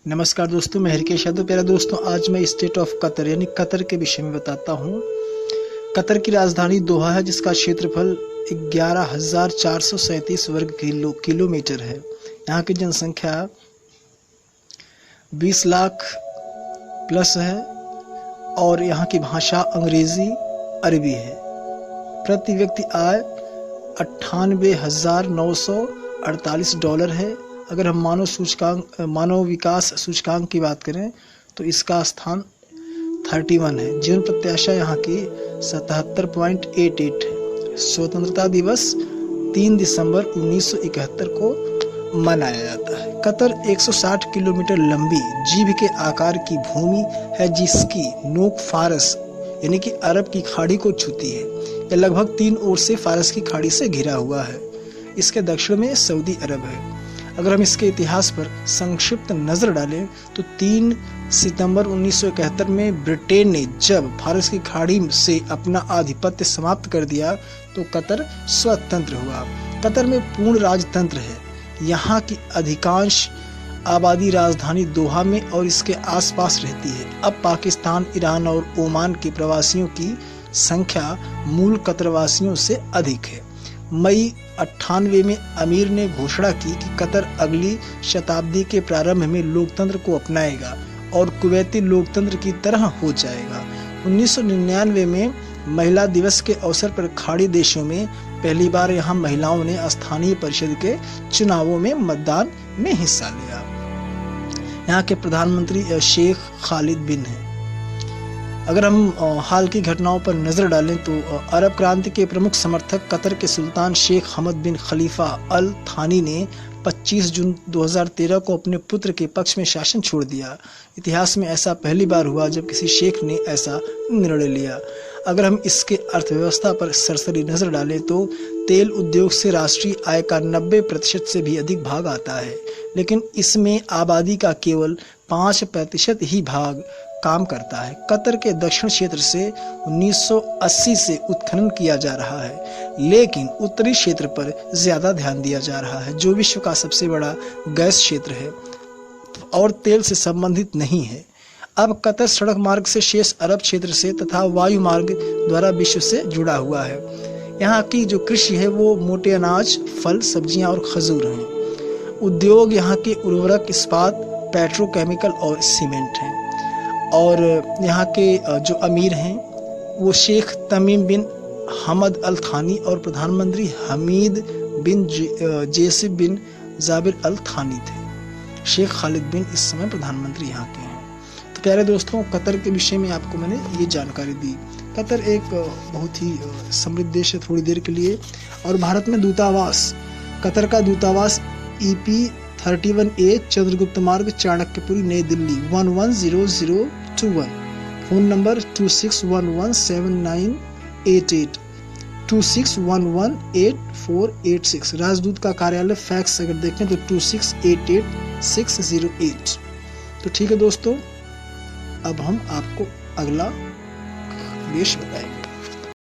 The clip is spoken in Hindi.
नमस्कार दोस्तों, मैं हरकेश यादव। प्यारे दोस्तों, आज मैं स्टेट ऑफ कतर यानी कतर के विषय में बताता हूँ। कतर की राजधानी दोहा है, जिसका क्षेत्रफल 11,437 वर्ग किलोमीटर है। यहाँ की जनसंख्या 20 लाख प्लस है और यहाँ की भाषा अंग्रेजी अरबी है। प्रति व्यक्ति आय $98,948 है। अगर हम मानव विकास सूचकांक की बात करें तो इसका स्थान 31 है। जीवन प्रत्याशा यहाँ की 77.88 है। स्वतंत्रता दिवस 3 दिसंबर 1971 को मनाया जाता है। कतर 160 किलोमीटर लंबी जीभ के आकार की भूमि है, जिसकी नोक फारस यानी कि अरब की खाड़ी को छूती है। यह लगभग 3 ओर से फारस की खाड़ी से घिरा हुआ है। इसके दक्षिण में सऊदी अरब है। अगर हम इसके इतिहास पर संक्षिप्त नजर डालें तो 3 सितंबर 1971 में ब्रिटेन ने जब फारस की खाड़ी से अपना आधिपत्य समाप्त कर दिया तो कतर स्वतंत्र हुआ। कतर में पूर्ण राजतंत्र है। यहाँ की अधिकांश आबादी राजधानी दोहा में और इसके आसपास रहती है। अब पाकिस्तान, ईरान और ओमान के प्रवासियों की संख्या मूल कतरवासियों से अधिक है। मई 98 में अमीर ने घोषणा की कि कतर अगली शताब्दी के प्रारंभ में लोकतंत्र को अपनाएगा और कुवैती लोकतंत्र की तरह हो जाएगा। 1999 में महिला दिवस के अवसर पर खाड़ी देशों में पहली बार यहाँ महिलाओं ने स्थानीय परिषद के चुनावों में मतदान में हिस्सा लिया। यहाँ के प्रधानमंत्री शेख खालिद बिन हैं। अगर हम हाल की घटनाओं पर नजर डालें तो अरब क्रांति के प्रमुख समर्थक कतर के सुल्तान शेख हमद बिन खलीफा अल थानी ने 25 जून 2013 को अपने पुत्र के पक्ष में शासन छोड़ दिया। इतिहास में ऐसा पहली बार हुआ जब किसी शेख ने ऐसा निर्णय लिया। अगर हम इसके अर्थव्यवस्था पर सरसरी नजर डालें तो तेल उद्योग से राष्ट्रीय आय का 90% से भी अधिक भाग आता है, लेकिन इसमें आबादी का केवल 5% ही भाग काम करता है। कतर के दक्षिण क्षेत्र से 1980 से उत्खनन किया जा रहा है, लेकिन उत्तरी क्षेत्र पर ज्यादा ध्यान दिया जा रहा है, जो विश्व का सबसे बड़ा गैस क्षेत्र है और तेल से संबंधित नहीं है। अब कतर सड़क मार्ग से शेष अरब क्षेत्र से तथा वायु मार्ग द्वारा विश्व से जुड़ा हुआ है। यहाँ की जो कृषि है वो मोटे अनाज, फल, सब्जियां और खजूर हैं। उद्योग यहाँ के उर्वरक, इस्पात, पेट्रोकेमिकल और सीमेंट हैं। और यहाँ के जो अमीर हैं वो शेख तमीम बिन हमद अल थानी और प्रधानमंत्री हमीद बिन जेसिब बिन जाबिर अल थानी थे। शेख खालिद बिन इस समय प्रधानमंत्री यहाँ के हैं। तो प्यारे दोस्तों, कतर के विषय में आपको मैंने ये जानकारी दी। कतर एक बहुत ही समृद्ध देश है थोड़ी देर के लिए। और भारत में दूतावास, कतर का दूतावास EP 31A चंद्रगुप्त मार्ग, चाणक्यपुरी, नई दिल्ली 110021। Phone number 26117988 26118486। राजदूत का कार्यालय फैक्स अगर देखें तो 2688608। तो ठीक है दोस्तों, अब हम आपको अगला देश बताएंगे।